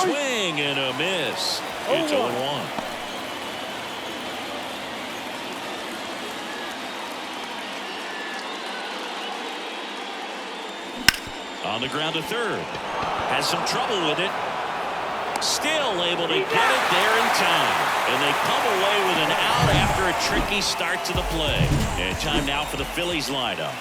swing and a miss. It's 0-1. On the ground to third. Has some trouble with it. Still able to get it there in time. And they come away with an out after a tricky start to the play. And time now for the Phillies lineup.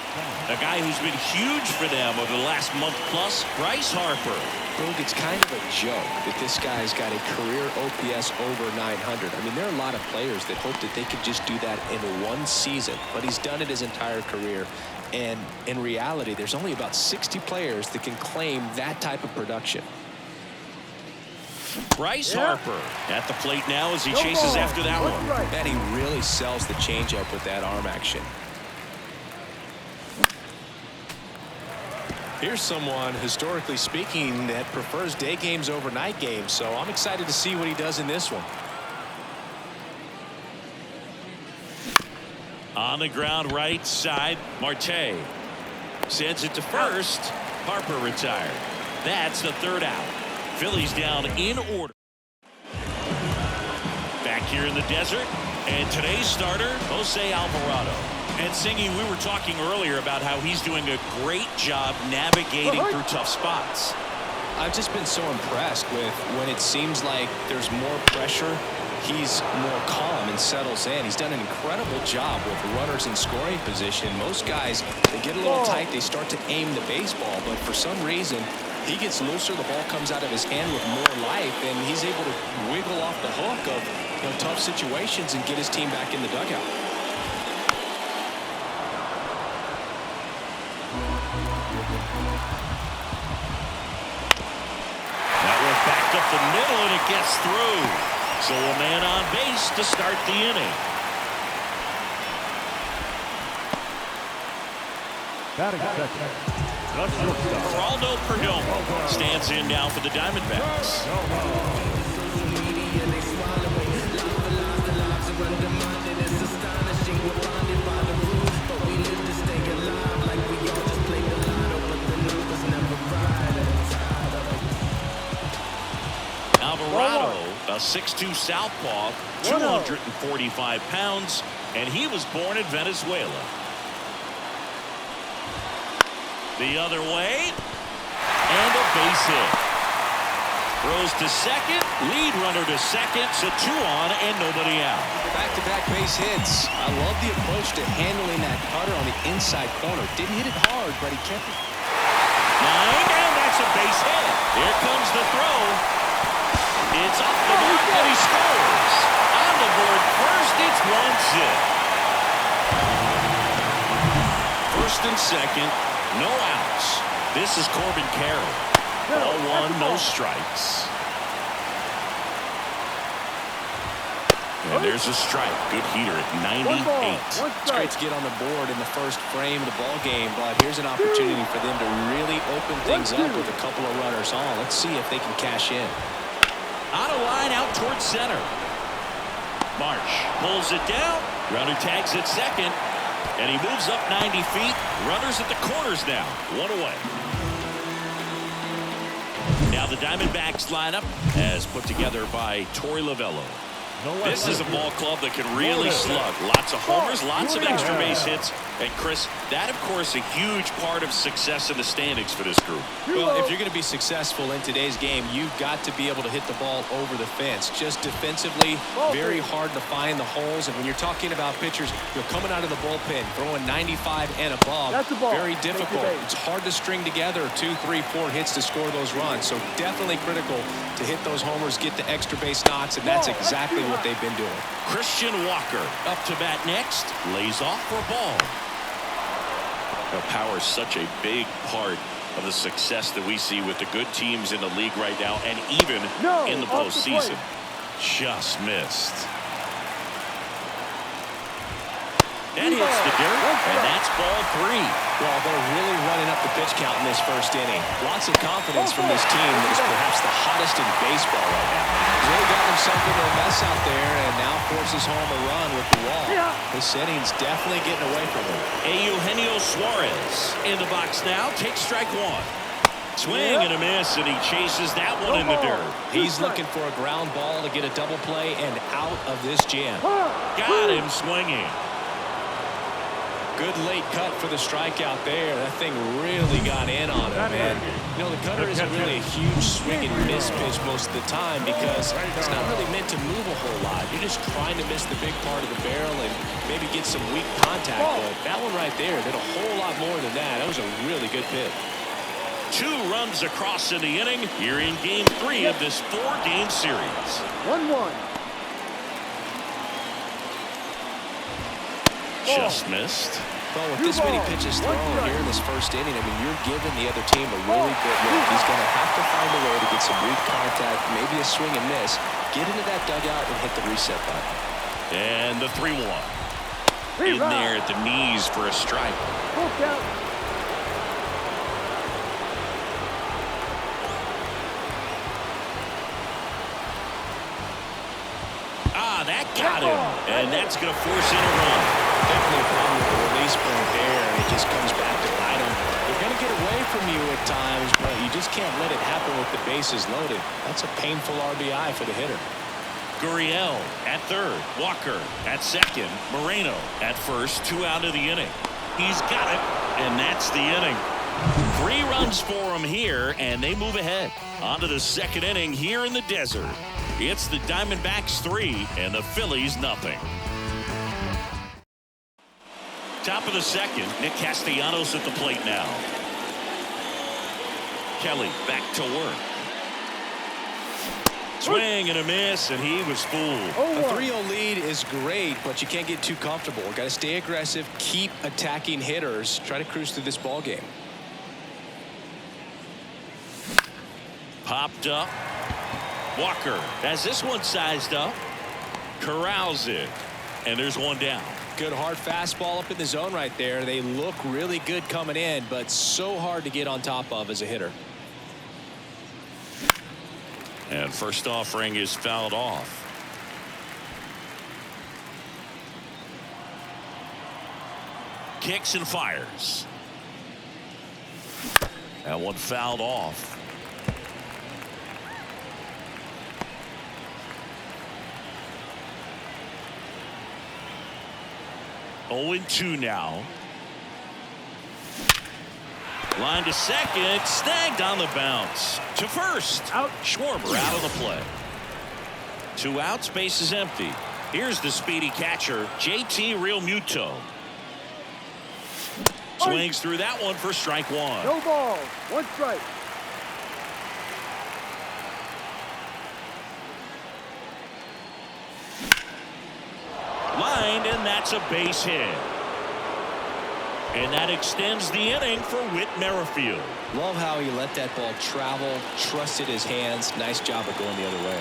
A guy who's been huge for them over the last month plus, Bryce Harper. Look, it's kind of a joke that this guy's got a career OPS over 900. I mean, there are a lot of players that hope that they could just do that in one season, but he's done it his entire career. And in reality, there's only about 60 players that can claim that type of production. Bryce Harper at the plate now as he chases after that one. And he really sells the changeup with that arm action. Here's someone, historically speaking, that prefers day games over night games, so I'm excited to see what he does in this one. On the ground right side, Marte sends it to first. Harper retired. That's the third out. Phillies down in order. Back here in the desert, and today's starter, Jose Alvarado. And Singy, we were talking earlier about how he's doing a great job navigating through tough spots. I've just been so impressed with when it seems like there's more pressure, he's more calm and settles in. He's done an incredible job with runners in scoring position. Most guys, they get a little tight, they start to aim the baseball, but for some reason, he gets looser, the ball comes out of his hand with more life, and he's able to wiggle off the hook of tough situations and get his team back in the dugout. That was backed up the middle, and it gets through. So a man on base to start the inning. Batting second. Geraldo Perdomo stands in now for the Diamondbacks. Alvarado, a 6'2 southpaw, 245 pounds, and he was born in Venezuela. The other way, and a base hit. Throws to second, lead runner to second, so 2 on and nobody out. Back-to-back base hits. I love the approach to handling that cutter on the inside corner. Didn't hit it hard, but he kept it. Line, and that's a base hit. Here comes the throw. It's off the mark, and he scores. On the board first, it's 1-0. First and second. No outs. This is Corbin Carroll. Ball 1, no strikes. And there's a strike. Good heater at 98. It's great to get on the board in the first frame of the ball game, but here's an opportunity for them to really open things up with a couple of runners on. Let's see if they can cash in. On a line out towards center. Marsh pulls it down. Runner tags at second. And he moves up 90 feet. Runners at the corners now. 1 away. Now the Diamondbacks lineup as put together by Torey Lovello. This is a ball club that can really slug. Lots of homers, lots of extra base hits. And Chris, that of course a huge part of success in the standings for this group. Well, if you're going to be successful in today's game, you've got to be able to hit the ball over the fence. Just defensively, very hard to find the holes. And when you're talking about pitchers, you're coming out of the bullpen, throwing 95 and above. Very difficult. It's hard to string together 2, 3, 4 hits to score those runs. So definitely critical to hit those homers, get the extra base knocks, and that's exactly what they've been doing. Christian Walker up to bat next. Lays off for a ball. Now, power is such a big part of the success that we see with the good teams in the league right now, and even in the postseason. Just missed. That hits the dirt, and that's ball 3. Well, they're really running up the pitch count in this first inning. Lots of confidence from this team that is perhaps the hottest in baseball right now. Really got himself into a mess out there and now forces home a run with the wall. This inning's definitely getting away from him. Eugenio Suarez in the box now. Takes strike 1. Swing and a miss, and he chases that one in the dirt. He's looking for a ground ball to get a double play and out of this jam. Got him swinging. Good late cut for the strikeout there. That thing really got in on him, man. You know, the cutter isn't really a huge swing and miss pitch most of the time because it's not really meant to move a whole lot. You're just trying to miss the big part of the barrel and maybe get some weak contact. But that one right there did a whole lot more than that. That was a really good pitch. 2 runs across in the inning here in Game 3 of this 4-game series. 1-1. Just missed. Well, with this many pitches thrown here in this first inning, I mean, you're giving the other team a really good look. He's going to have to find a way to get some weak contact, maybe a swing and miss, get into that dugout and hit the reset button. And the 3-1. In there at the knees for a strike. That got him, and that's going to force in a run. Definitely a problem with the release point there, and it just comes back to bite him. They're going to get away from you at times, but you just can't let it happen with the bases loaded. That's a painful RBI for the hitter. Gurriel at third, Walker at second, Moreno at first, 2 out of the inning. He's got it, and that's the inning. 3 runs for him here, and they move ahead. On to the second inning here in the desert. It's the Diamondbacks 3 and the Phillies nothing. Top of the second, Nick Castellanos at the plate now. Kelly back to work. Swing and a miss, and he was fooled. A 3-0 lead is great, but you can't get too comfortable. Got to stay aggressive, keep attacking hitters, try to cruise through this ball game. Popped up. Walker has this one sized up. Corrals it. And there's one down. Good hard fastball up in the zone right there. They look really good coming in, but so hard to get on top of as a hitter. And first offering is fouled off. Kicks and fires. That one fouled off. Oh, 2 now. Line to second, snagged on the bounce. To first, out. Schwarber out of the play. 2 outs, base is empty. Here's the speedy catcher, JT Realmuto. Swings through that one for strike 1. No ball, 1 strike. Lined, and that's a base hit. And that extends the inning for Whit Merrifield. Love how he let that ball travel, trusted his hands. Nice job of going the other way.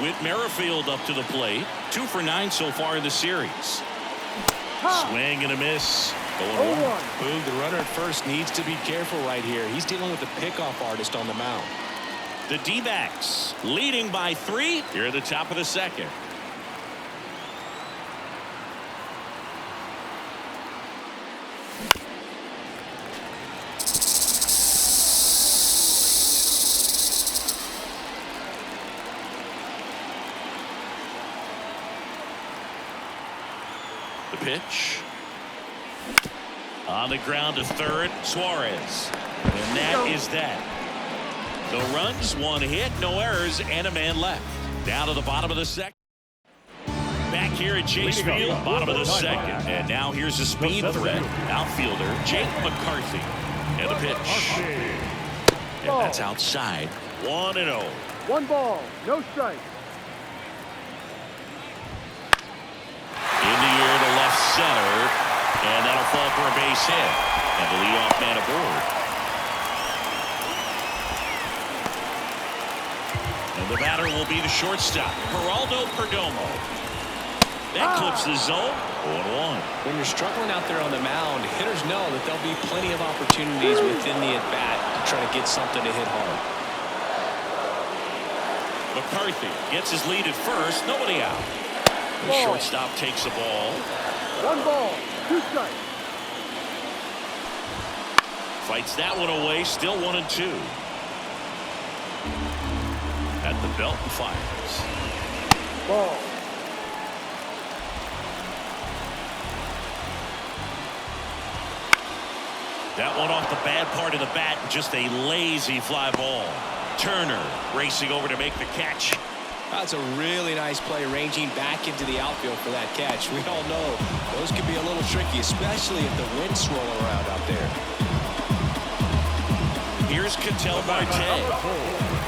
Whit Merrifield up to the plate. 2 for 9 so far in the series. Swing and a miss. Going 1. Boog, the runner at first needs to be careful right here. He's dealing with the pickoff artist on the mound. The D-backs leading by 3 here at the top of the second. The pitch. On the ground to third, Suarez. And that is that. No runs, 1 hit, no errors, and a man left. Down to the bottom of the second. Back here at Chase Field, bottom of the second. And now here's a speed threat. Outfielder Jake McCarthy. And the pitch. And that's outside. 1-0. 1 ball, no strike. In the air to left center, and that'll fall for a base hit. And the leadoff man aboard. And the batter will be the shortstop, Geraldo Perdomo. That clips the zone. 0-1. When you're struggling out there on the mound, hitters know that there'll be plenty of opportunities within the at-bat to try to get something to hit hard. McCarthy gets his lead at first, nobody out. The shortstop takes the ball. 1 ball, 2 strikes. Fights that one away. Still 1-2. At the belt and fires. Ball. That one off the bad part of the bat. Just a lazy fly ball. Turner racing over to make the catch. That's a really nice play, ranging back into the outfield for that catch. We all know those can be a little tricky, especially if the wind's swirling around out there. Here's Ketel Marte.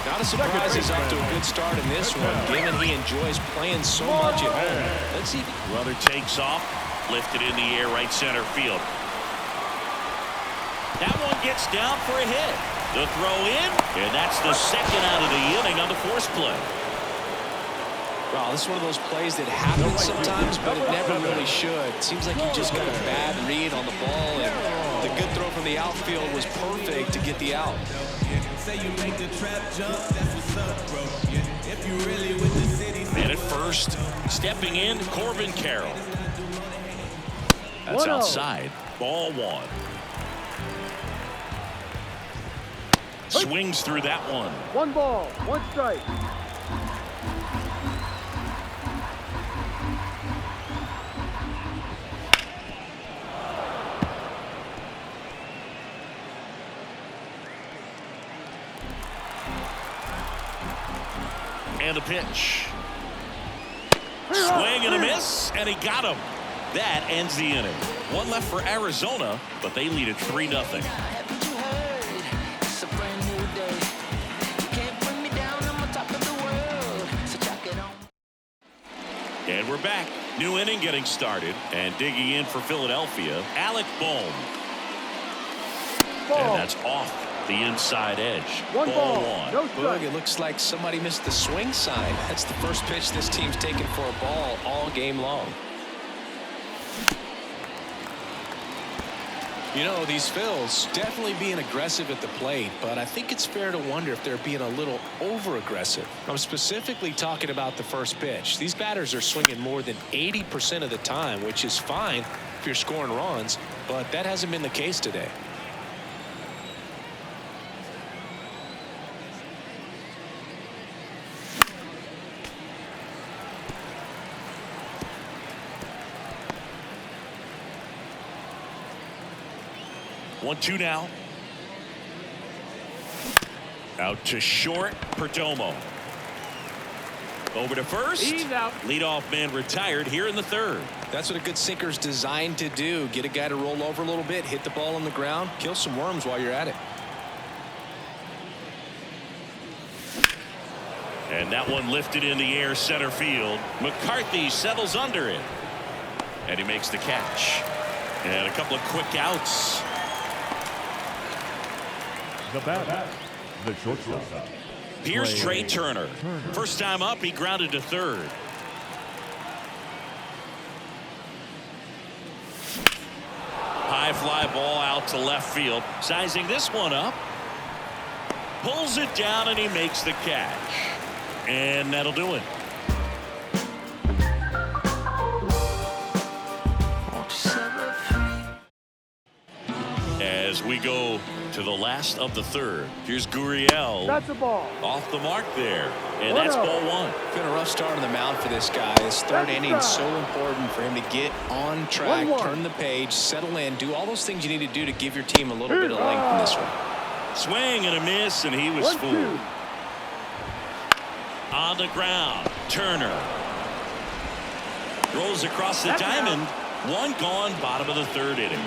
Not a surprise he's off to a good start in this one, given he enjoys playing so much at home. Let's see. Runner takes off, lifted in the air, right center field. That one gets down for a hit. The throw in, and that's the second out of the inning on the force play. Wow, this is one of those plays that happens sometimes, but it never really should. It seems like you just got a bad read on the ball, and the good throw from the outfield was perfect to get the out. And at first, stepping in, Corbin Carroll. That's outside. Ball one. Swings through that one. 1 ball, 1 strike. And a pitch. Swing and a miss, and he got him. That ends the inning. One left for Arizona, but they lead it 3-0. And we're back. New inning getting started. And digging in for Philadelphia, Alec Bohm. And that's off the inside edge. 1 ball, one. no Boog, strike. it looks like somebody missed the swing sign. That's the first pitch this team's taken for a ball all game long. You know, these Phils definitely being aggressive at the plate, but I think it's fair to wonder if they're being a little over-aggressive. I'm specifically talking about the first pitch. These batters are swinging more than 80% of the time, which is fine if you're scoring runs, but that hasn't been the case today. One, two now. Out to short, Perdomo. Over to first. He's out. Leadoff man retired here in the third. That's what a good sinker's designed to do. Get a guy to roll over a little bit, hit the ball on the ground, kill some worms while you're at it. And that one lifted in the air, center field. McCarthy settles under it. And he makes the catch. And a couple of quick outs. The batter, the shortstop. Here's Trey Turner. First time up, he grounded to third. High fly ball out to left field. Sizing this one up. Pulls it down and he makes the catch. And that'll do it. As we go to the last of the third. Here's Gurriel. That's a ball. Off the mark there. And that's ball one. Been a rough start on the mound for this guy. His third inning is so important for him to get on track, 1-1. turn the page, settle in, do all those things you need to do to give your team a little bit of length in this one. Swing and a miss, and he was 1-2. fooled. On the ground, Turner. Rolls across the diamond. One gone, bottom of the third inning.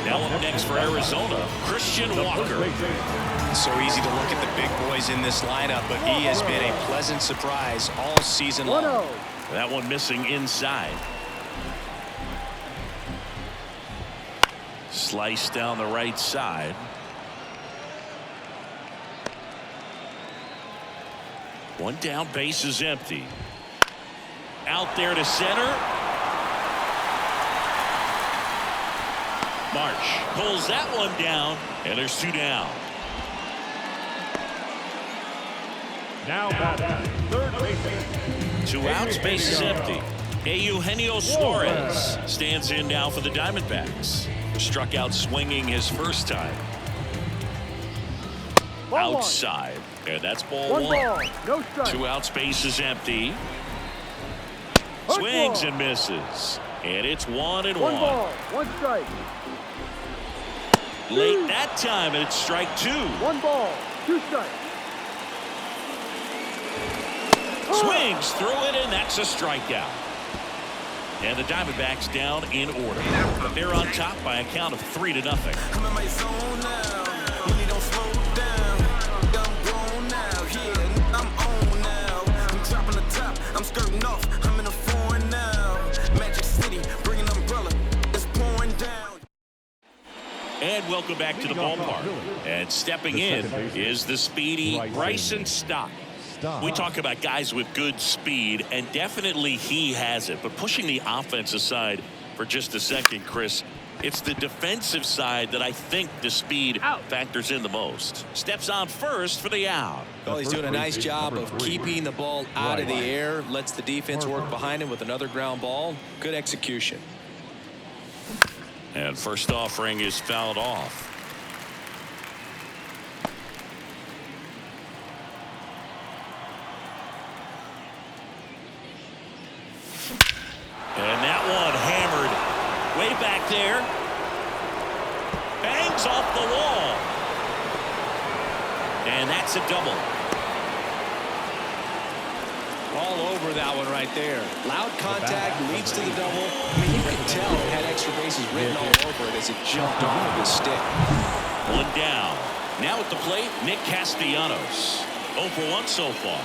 Now up next for Arizona, Christian Walker. So easy to look at the big boys in this lineup, but he has been a pleasant surprise all season long. 1-0. That one missing inside. Slice down the right side. One down, base is empty. Out there to center. Marsh pulls that one down, and there's two down. Now batting, third baseman. 2 outs, base is empty. Eugenio Suarez stands in now for the Diamondbacks. Struck out swinging his first time. Ball outside. And that's ball one. one. Ball, no strike. 2 out, space is empty. Hard Swings ball. and misses. And it's 1-1. One ball, one strike. Late that time, and it's strike 2. One ball, 2 strikes. Swings through it, and that's a strikeout. And the Diamondbacks down in order. But they're on top by a count of 3-0. I'm in my zone now. Really don't slow down. I'm grown now. Yeah, I'm on now. I'm dropping the top. I'm skirting off. I'm in a foreign now. Magic City, bring an umbrella. It's pouring down. And welcome back to the ballpark. And stepping in is the speedy Bryson Stott. We talk about guys with good speed, and definitely he has it. But pushing the offense aside for just a second, Chris, it's the defensive side that I think the speed factors in the most. Steps on first for the out. Well, he's doing a nice job of keeping the ball out of the air. Lets the defense work behind him with another ground ball. Good execution. And first offering is fouled off. And that one hammered way back there. Bangs off the wall. And that's a double. All over that one right there. Loud contact leads to the double. I mean, you can tell it had extra bases written all over it as it jumped off of his stick. 1 down. Now at the plate, Nick Castellanos. 0 for 1 so far.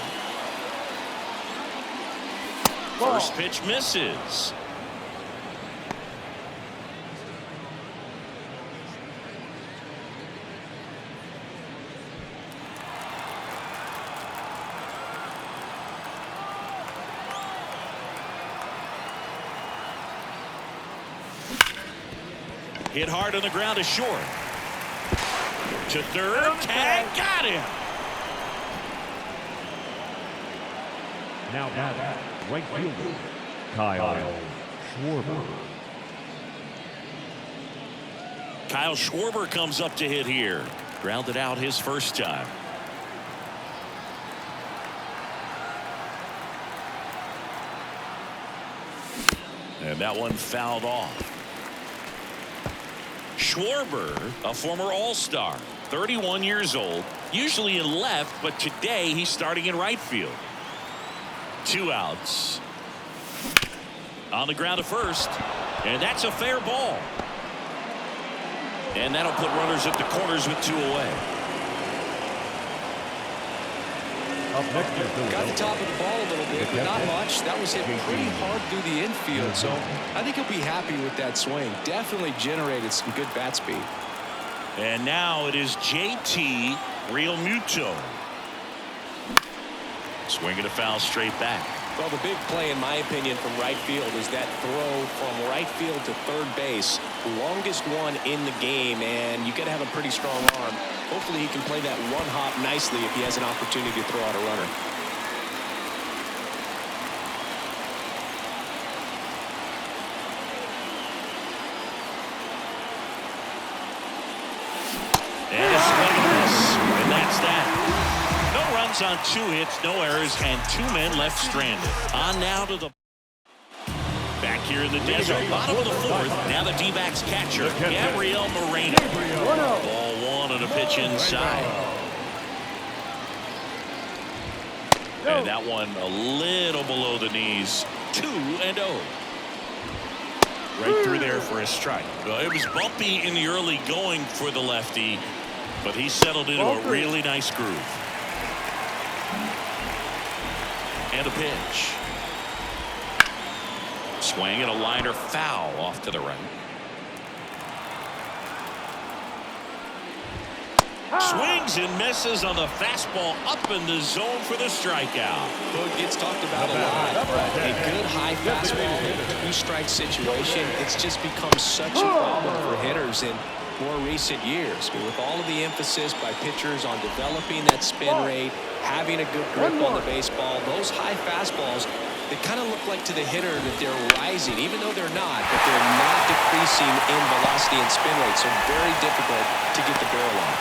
First pitch misses. Hit hard on the ground is short. To third, tag, got him. Now batting, right fielder, Kyle Schwarber. Kyle Schwarber comes up to hit here. Grounded out his first time. And that one fouled off. Schwarber, a former All-Star, 31 years old, usually in left, but today he's starting in right field. 2 outs. On the ground to first, and that's a fair ball. And that'll put runners at the corners with 2 away. Up next is Got the top of the ball a little bit, but not much. That was hit pretty hard through the infield, so I think he'll be happy with that swing. Definitely generated some good bat speed. And now it is JT Realmuto. Swinging a foul straight back. Well, the big play, in my opinion, from right field is that throw from right field to third base. Longest one in the game, and you got to have a pretty strong arm. Hopefully he can play that one hop nicely if he has an opportunity to throw out a runner. And a swing and a miss, and that's that. No runs on 2 hits, no errors, and 2 men left stranded. On now to the back here in the desert, bottom of the 4th. Now the D-backs catcher, Gabriel Moreno. Ball 1 and a pitch inside. And that one a little below the knees. 2-0. Right through there for a strike. Well, it was bumpy in the early going for the lefty, but he settled into a really nice groove. And a pitch. Swing and a liner foul off to the right. Swings and misses on the fastball up in the zone for the strikeout. Well, it gets talked about a lot, but a good high fastball in a 2-strike situation, it's just become such a problem for hitters in more recent years. But with all of the emphasis by pitchers on developing that spin rate, having a good grip on the baseball, those high fastballs, they kind of look like to the hitter that they're rising, even though they're not, but they're not decreasing in velocity and spin rate, so very difficult to get the barrel on.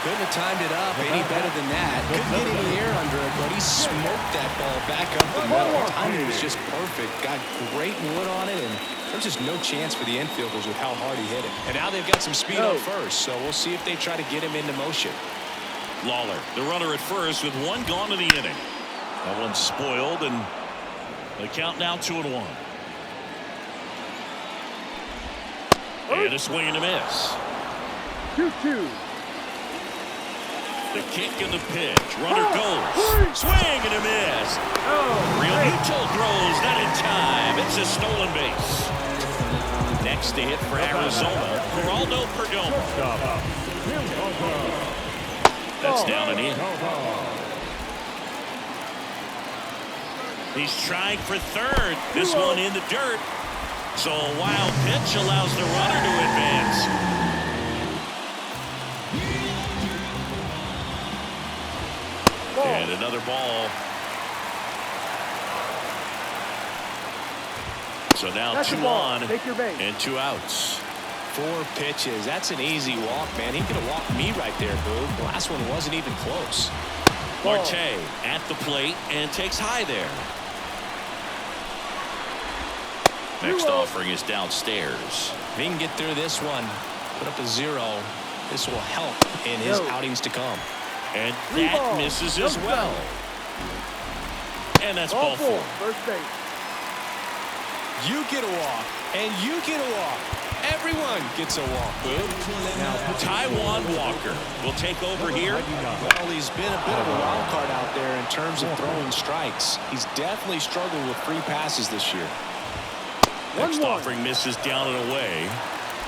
Couldn't have timed it up any better than that. Couldn't get any air under it, but he smoked that ball back up the middle. Timing was just perfect. Got great wood on it, and there's just no chance for the infielders with how hard he hit it. And now they've got some speed on first, so we'll see if they try to get him into motion. Lawler, the runner at first with one gone in the inning. That one's spoiled, and the count now 2-1. And a swing and a miss. 2-2. The kick and the pitch. Runner goes. Swing and a miss. Real Mutual throws not in time. It's a stolen base. Next to hit for Arizona, Geraldo Perdomo. That's down and in. He's trying for third. This one in the dirt. So a wild pitch allows the runner to advance. And another ball. So now 2 on and 2 outs. 4 pitches. That's an easy walk, man. He could have walked me right there, Boog. The last one wasn't even close. Marte at the plate and takes high there. Next offering is downstairs. If he can get through this one, put up a 0, this will help in his outings to come. And that misses as well. And that's ball 4. First base. You get a walk, and you get a walk. Everyone gets a walk, Boog. Now, Taijuan Walker will take over here. Well, he's been a bit of a wild card out there in terms of throwing strikes. He's definitely struggled with free passes this year. Next offering misses down and away.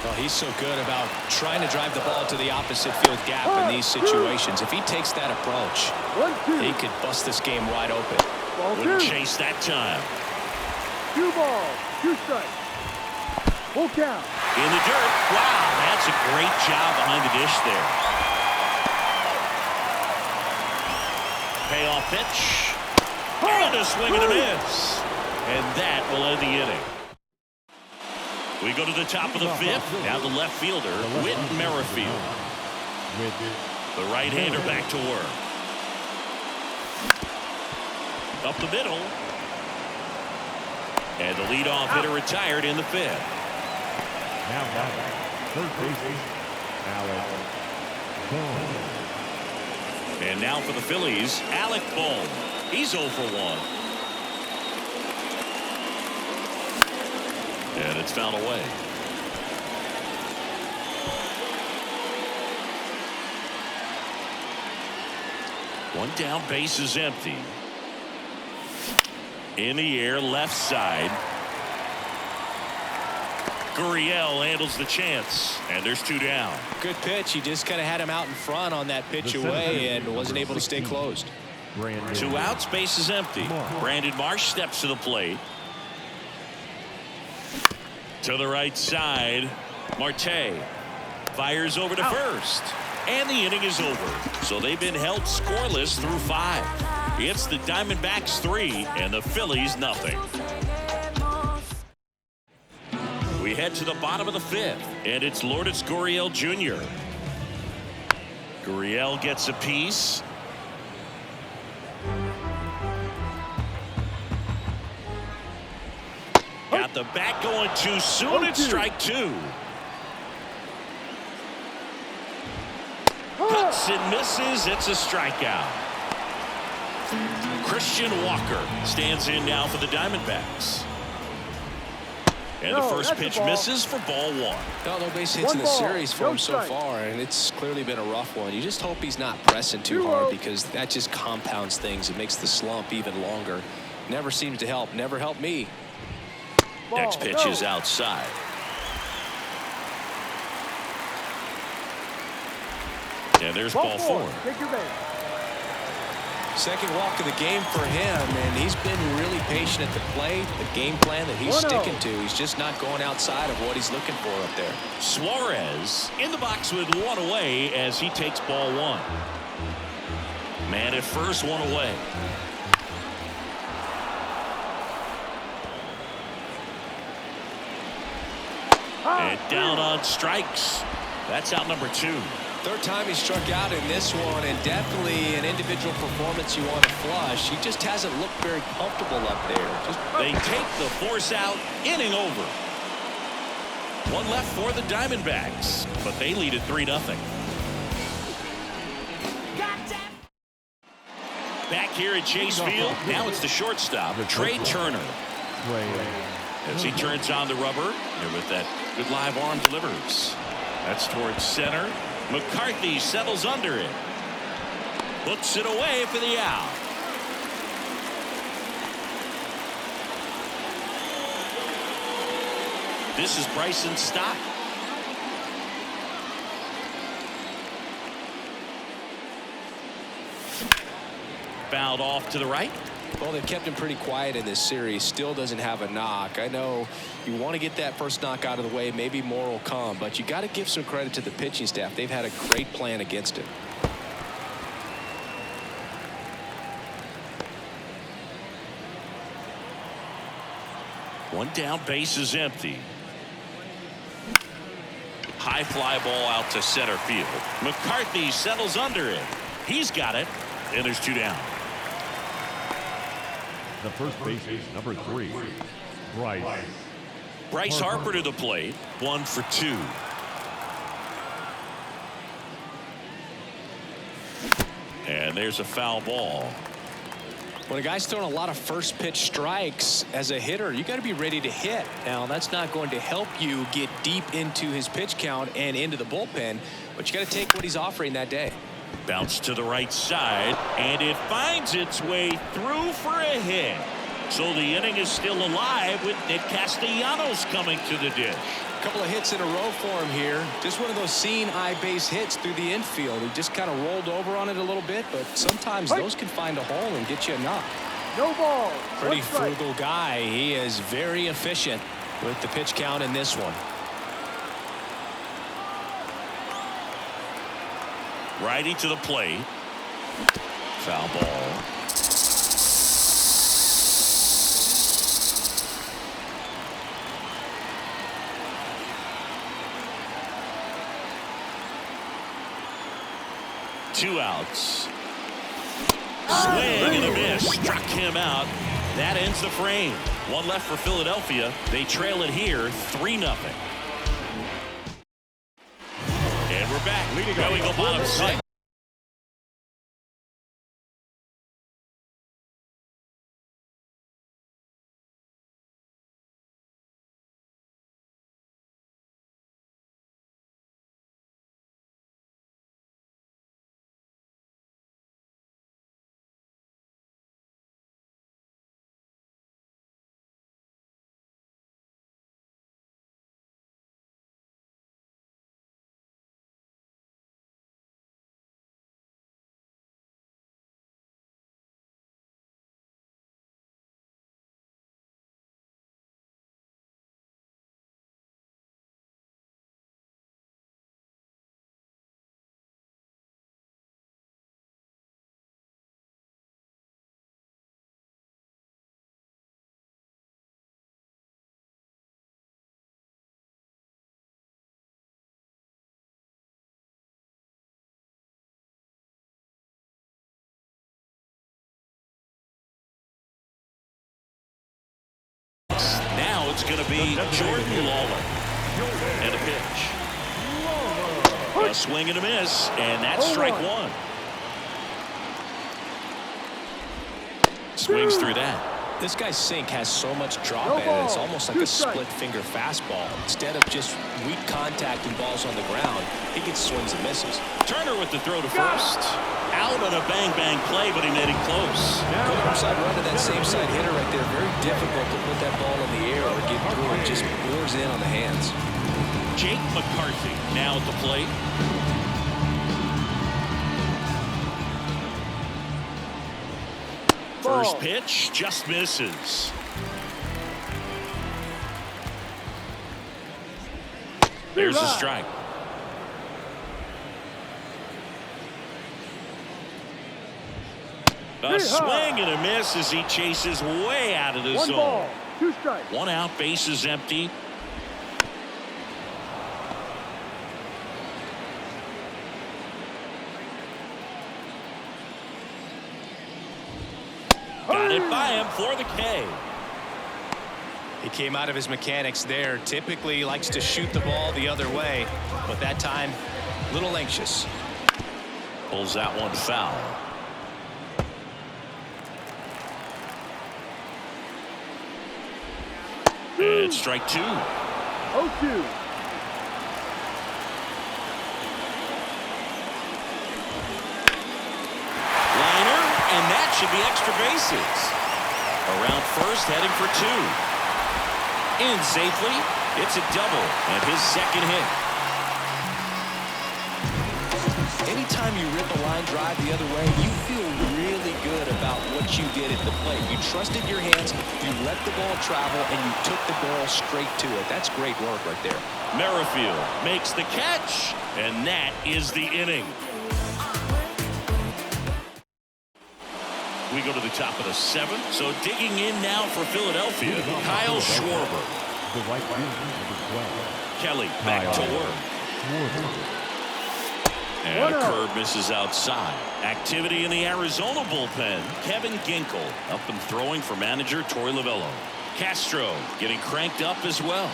Well, he's so good about trying to drive the ball to the opposite field gap in these situations. If he takes that approach, he could bust this game wide open. Wouldn't chase that time. 2 balls, 2 strikes. Full count. In the dirt. Wow, that's a great job behind the dish there. Payoff pitch. And a swing and a miss. And that will end the inning. We go to the top of the 5th. Now the left fielder, Whit Merrifield. The right-hander back to work. Up the middle. And the leadoff hitter retired in the 5th. Now third baseman, And now for the Phillies, Alec Bohm. He's 0 for 1. And it's fouled away. One down, base is empty. In the air, left side. Gurriel handles the chance, and there's 2 down. Good pitch. He just kind of had him out in front on that pitch away and wasn't able to stay closed. 2 outs, base is empty. Brandon Marsh steps to the plate. To the right side, Marte fires over to first. And the inning is over. So they've been held scoreless through 5. It's the Diamondbacks 3 and the Phillies nothing. We head to the bottom of the 5th, and it's Lourdes Gurriel Jr. Gurriel gets a piece. Got the bat going too soon. It's strike 2. Cuts and misses. It's a strikeout. Christian Walker stands in now for the Diamondbacks. And the first pitch misses for ball 1. No base hits in the series for him so far, and it's clearly been a rough one. You just hope he's not pressing too hard, because that just compounds things. It makes the slump even longer. Never seems to help. Never helped me. Next pitch is outside. And there's ball 4. Take your base. Second walk of the game for him, and he's been really patient at the plate. The game plan that he's sticking to, he's just not going outside of what he's looking for up there. Suarez in the box with 1 away as he takes ball 1. Man at first, 1 away. And down on strikes. That's out number 2. Third time he struck out in this one, and definitely an individual performance you want to flush. He just hasn't looked very comfortable up there. They take the force out, inning over. One left for the Diamondbacks, but they lead it 3-0. Back here at Chase Field, now it's the shortstop, Trey Turner. As he turns on the rubber, and with that good live arm delivers. That's towards center. McCarthy settles under it. Puts it away for the out. This is Bryson Stott. Fouled off to the right. Well, they've kept him pretty quiet in this series. Still doesn't have a knock. I know you want to get that first knock out of the way. Maybe more will come, but you got to give some credit to the pitching staff. They've had a great plan against him. One down, base is empty. High fly ball out to center field. McCarthy settles under it. He's got it, and there's 2 down. The first base is number 3, Bryce Harper to the plate. 1 for 2. And there's a foul ball. When a guy's throwing a lot of first pitch strikes as a hitter, you got to be ready to hit. Now, that's not going to help you get deep into his pitch count and into the bullpen, but you got to take what he's offering that day. Bounce to the right side, and it finds its way through for a hit. So the inning is still alive with Nick Castellanos coming to the dish. A couple of hits in a row for him here. Just one of those seeing eye base hits through the infield. He just kind of rolled over on it a little bit, but sometimes those can find a hole and get you a knock. No ball. Pretty frugal guy. He is very efficient with the pitch count in this one. Righty to the plate. Foul ball. Two outs. Swing and a miss. Struck him out. That ends the frame. One left for Philadelphia. They trail it here 3-0. And we're back. Going to bottom 6. Now it's going to be Jordan Lawler. And a pitch. A swing and a miss, and that's strike 1. Swings through that. This guy's sink has so much drop in it. It's almost like a split finger fastball. Instead of just weak contact and balls on the ground, he gets swings and misses. Turner with the throw to first. Out on a bang play, but he made it close. Good upside run to that same side hitter right there. Very difficult to put that ball in the air or get through it. Just bores in on the hands. Jake McCarthy now at the plate. First pitch just misses. There's a strike. A swing and a miss as he chases way out of the zone. 1 ball, 2 strikes. 1 out, base is empty. Got it by him for the K. He came out of his mechanics there. Typically likes to shoot the ball the other way, but that time a little anxious. Pulls that one foul. And strike 2. 0-2. Liner, and that should be extra bases. Around first, heading for 2. In safely. It's a double and his second hit. Anytime you rip a line drive the other way, you feel really good about what you did at the plate. You trusted your hands, you let the ball travel, and you took the ball straight to it. That's great work right there. Merrifield makes the catch, and that is the inning. We go to the top of the 7th. So digging in now for Philadelphia, Kyle Schwarber. The right fielder, number 12. Kelly back to work. And a curve misses outside. Activity in the Arizona bullpen. Kevin Ginkel up and throwing for manager Torey Lovullo. Castro getting cranked up as well.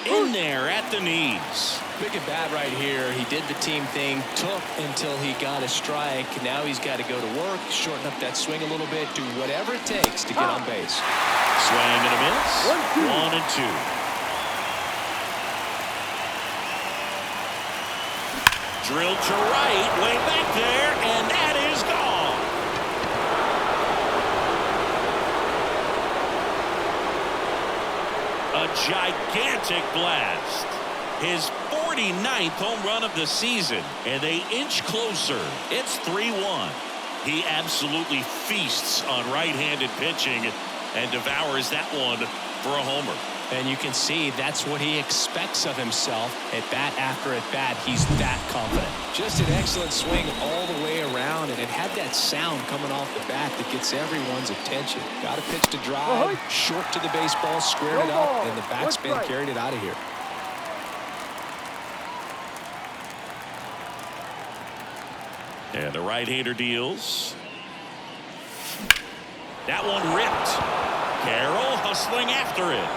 In there at the knees. Big at bat right here. He did the team thing, took until he got a strike. Now he's got to go to work, shorten up that swing a little bit, do whatever it takes to get on base. Swing and a miss. 1 and 2. Drilled to right, way back there, and that is gone. A gigantic blast. His 49th home run of the season, and they inch closer. It's 3-1. He absolutely feasts on right-handed pitching and devours that one for a homer. And you can see that's what he expects of himself at bat after at bat. He's that confident. Just an excellent swing all the way around, and it had that sound coming off the bat that gets everyone's attention. Got a pitch to drive, short to the baseball, squared it up, and the backspin carried it out of here. And the right-hander deals. That one ripped. Carroll hustling after it.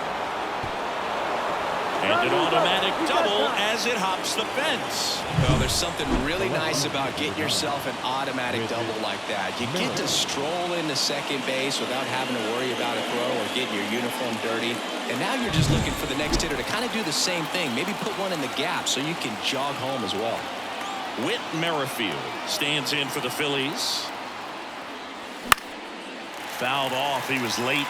And an automatic double as it hops the fence. Well, there's something really nice about getting yourself an automatic double like that. You get to stroll into second base without having to worry about a throw or getting your uniform dirty. And now you're just looking for the next hitter to kind of do the same thing. Maybe put one in the gap so you can jog home as well. Whit Merrifield stands in for the Phillies. Fouled off. He was late.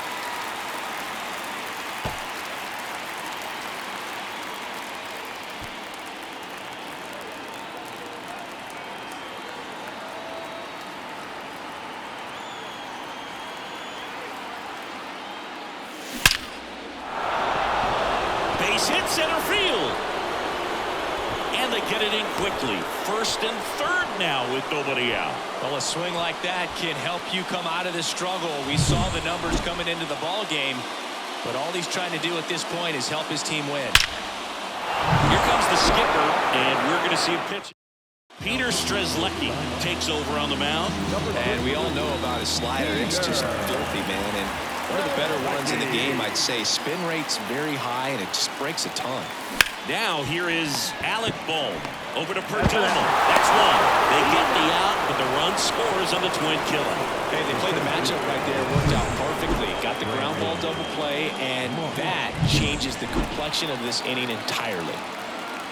Base hit center field. And they get it in quickly. First and third now with nobody out. Well, a swing like that can help you come out of this struggle. We saw the numbers coming into the ball game, but all he's trying to do at this point is help his team win. Here comes the skipper, and we're going to see him pitch. Peter Strzelecki takes over on the mound. And we all know about his slider. It's just filthy, man. And one of the better ones in the game, I'd say. Spin rate's very high, and it just breaks a ton. Now here is Alec Bohm over to Perdomo. That's one. They get the out, but the run scores on the twin killer. Hey, they played the matchup right there. Worked out perfectly. Got the ground ball double play, and that changes the complexion of this inning entirely.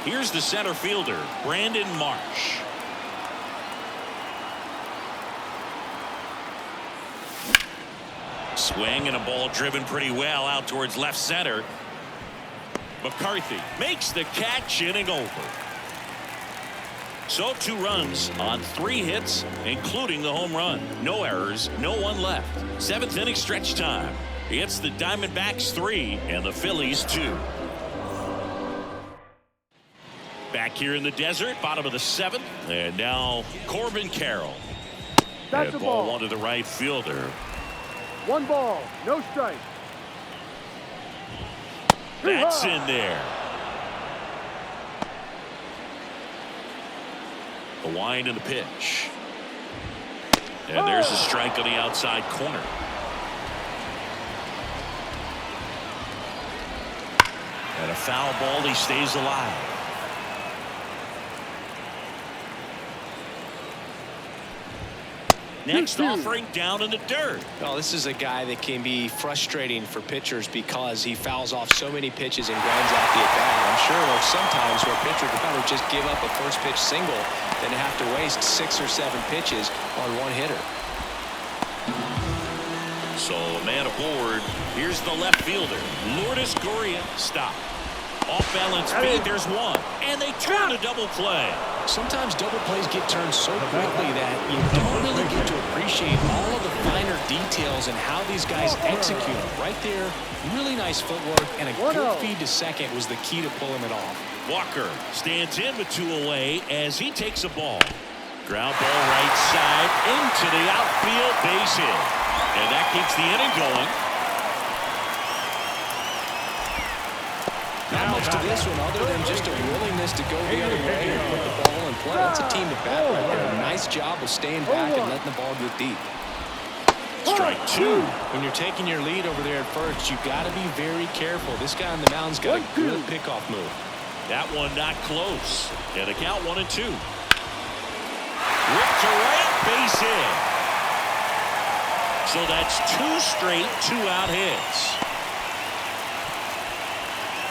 Here's the center fielder, Brandon Marsh. Swing and a ball driven pretty well out towards left center. McCarthy makes the catch, inning over. So 2 runs on 3 hits, including the home run. No errors, no one left. 7th inning stretch time. It's the Diamondbacks 3 and the Phillies 2. Back here in the desert, bottom of the 7th, and now Corbin Carroll. That's And a ball ball. one to the right fielder. 1 ball, no strike. That's in there. The wind and the pitch. And there's a strike on the outside corner. And a foul ball. He stays alive. Next offering down in the dirt. Well, this is a guy that can be frustrating for pitchers because he fouls off so many pitches and grinds out the at-bat. I'm sure there's sometimes where a pitcher would rather just give up a first pitch single than to have to waste 6 or 7 pitches on one hitter. So a man aboard. Here's the left fielder, Lourdes Gurria. Stop. Off balance speed. There's one, and they turn a double play. Sometimes double plays get turned so quickly that you don't really get to appreciate all of the finer details and how these guys execute them. Right there, really nice footwork, and a good feed to second was the key to pulling it off. Walker stands in with 2 away as he takes a ball. Ground ball right side into the outfield, base hit. And that keeps the inning going. Not much to this one other than just a willingness to go the other way and put the ball in play. That's a team to bat right there. Nice job of staying back and letting the ball get deep. Strike 2. When you're taking your lead over there at first, you've got to be very careful. This guy on the mound's got a good pickoff move. That one not close. And a count 1-2. Ripped to right, base hit. So that's 2 straight 2-out hits.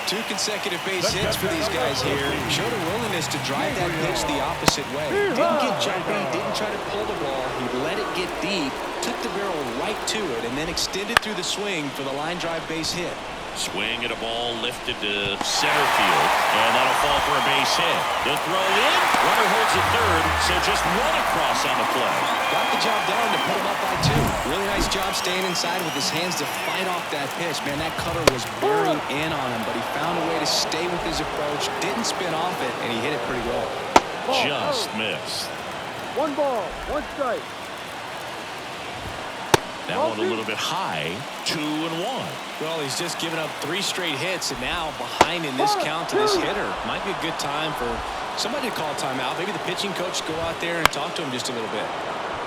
2 consecutive base hits for these guys here. Showed a willingness to drive that pitch the opposite way. Didn't get jumpy, didn't try to pull the ball. He let it get deep, took the barrel right to it, and then extended through the swing for the line drive base hit. Swing at a ball lifted to center field, and that'll fall for a base hit. The throw in, runner holds at third, so just 1 across on the play. Got the job done to put him up by 2. Really nice job staying inside with his hands to fight off that pitch. Man, that cutter was bearing in on him, but he found a way to stay with his approach, didn't spin off it, and he hit it pretty well. Just missed. 1 ball, 1 strike. That one a little bit high. 2-1. Well, he's just given up 3 straight hits, and now behind in this count to this hitter. Might be a good time for somebody to call timeout. Maybe the pitching coach go out there and talk to him just a little bit.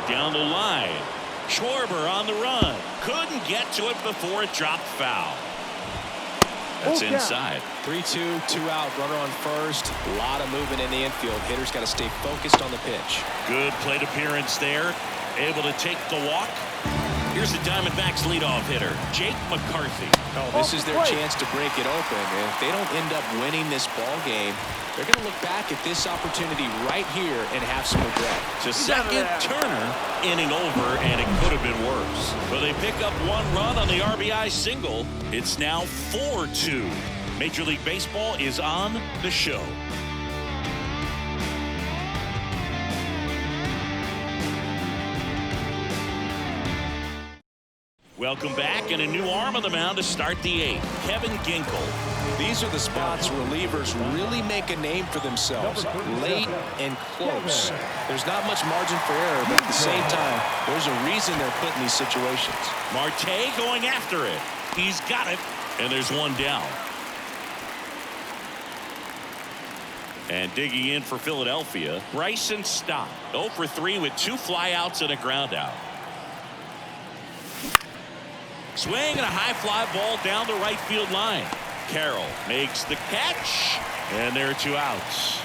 Down the line. Schwarber on the run. Couldn't get to it before it dropped foul. That's inside. 3-2, 2 out, runner on first. A lot of movement in the infield. Hitter's got to stay focused on the pitch. Good plate appearance there. Able to take the walk. Here's the Diamondbacks leadoff hitter, Jake McCarthy. Oh, this is their chance to break it open. And if they don't end up winning this ball game, they're going to look back at this opportunity right here and have some regret. To second, Turner, inning over, and it could have been worse. But they pick up 1 run on the RBI single. It's now 4-2. Major League Baseball is on the show. Welcome back, and a new arm on the mound to start the 8th, Kevin Ginkel. These are the spots relievers really make a name for themselves, late and close. There's not much margin for error, but at the same time, there's a reason they're put in these situations. Marte going after it. He's got it, and there's 1 down. And digging in for Philadelphia, Bryson Stott. 0 for 3 with 2 flyouts and a groundout. Swing and a high fly ball down the right field line. Carroll makes the catch, and there are 2 outs.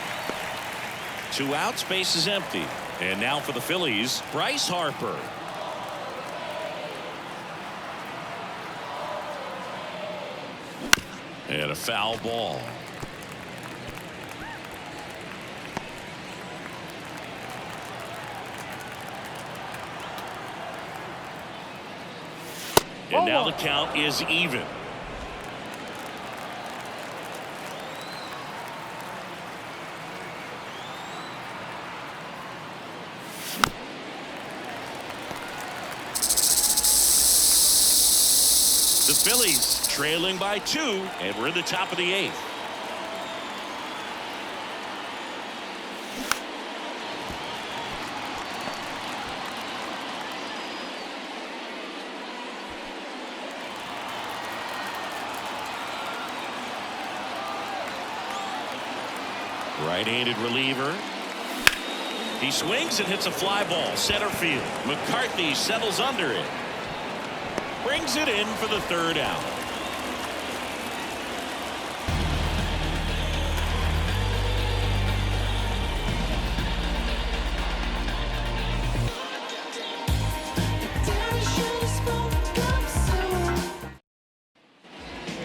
2 outs, base is empty. And now for the Phillies, Bryce Harper. And a foul ball. And now the count is even. The Phillies trailing by 2, and we're in the top of the 8th. Right-handed reliever. He swings and hits a fly ball center field. McCarthy settles under it. Brings it in for the third out.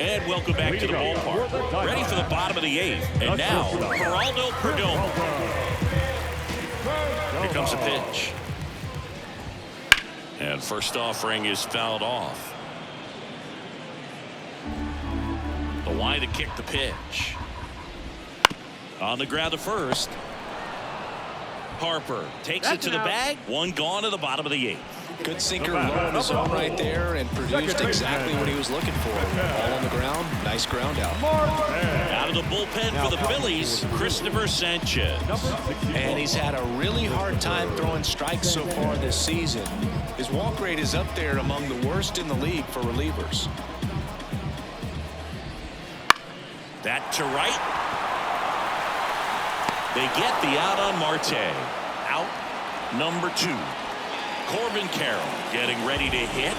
And welcome back to the ballpark. Ready for the bottom of the 8th. And now, Geraldo Perdomo. Here comes a pitch. And first offering is fouled off. The line to kick the pitch. On the ground to first. Harper takes it to the bag. One gone to the bottom of the 8th. Good sinker low in the zone right there and produced exactly what he was looking for. Ball on the ground, nice ground out. Out of the bullpen for the Phillies, Christopher Sanchez. And he's had a really hard time throwing strikes so far this season. His walk rate is up there among the worst in the league for relievers. That to right. They get the out on Marte. Out number 2. Corbin Carroll getting ready to hit.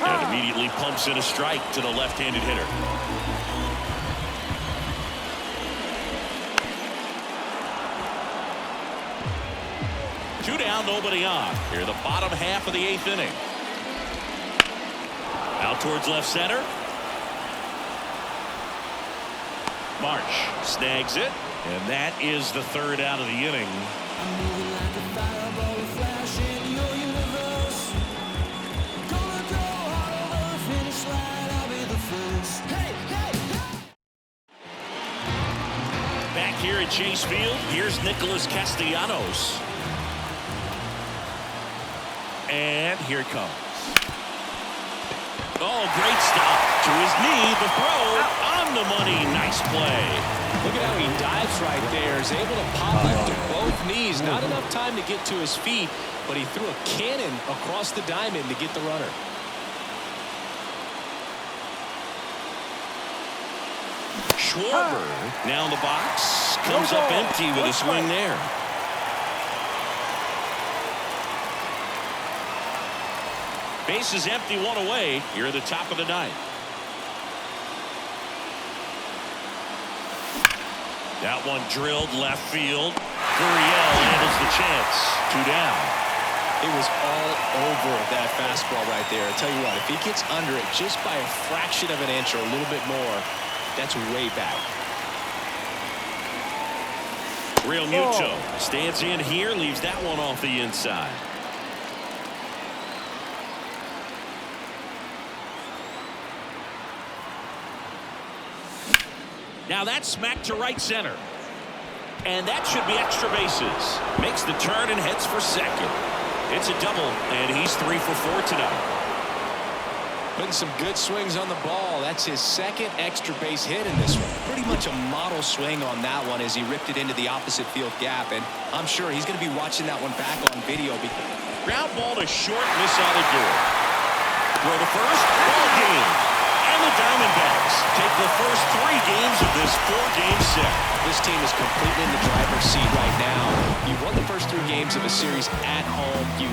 And immediately pumps in a strike to the left-handed hitter. Two down, nobody on. Here, the bottom half of the 8th inning. Out towards left center. Marsh snags it, and that is the third out of the inning. Back here at Chase Field, here's Nicholas Castellanos. And here it comes. Oh, great stop. To his knee, the throw on the money. Nice play. Look at how he dives right there. Is able to pop up to both knees. Not enough time to get to his feet, but he threw a cannon across the diamond to get the runner. Schwarber now in the box. Comes up empty with a swing there. Base is empty, one away. Here at the top of the 9th. That one drilled left field. Gurriel handles the chance. 2 down. It was all over that fastball right there. I tell you what, if he gets under it just by a fraction of an inch or a little bit more, that's way back. Real Muto stands in here, leaves that one off the inside. Now that's smacked to right center. And that should be extra bases. Makes the turn and heads for second. It's a double, and he's 3 for 4 tonight. Putting some good swings on the ball. That's his second extra base hit in this one. Pretty much a model swing on that one as he ripped it into the opposite field gap. And I'm sure he's going to be watching that one back on video. Ground ball to short, miss out of door. Throw to first, ball game. And the Diamondbacks take the first 3 games of this 4-game set. This team is completely in the driver's seat right now. You won the first 3 games of a series at home. You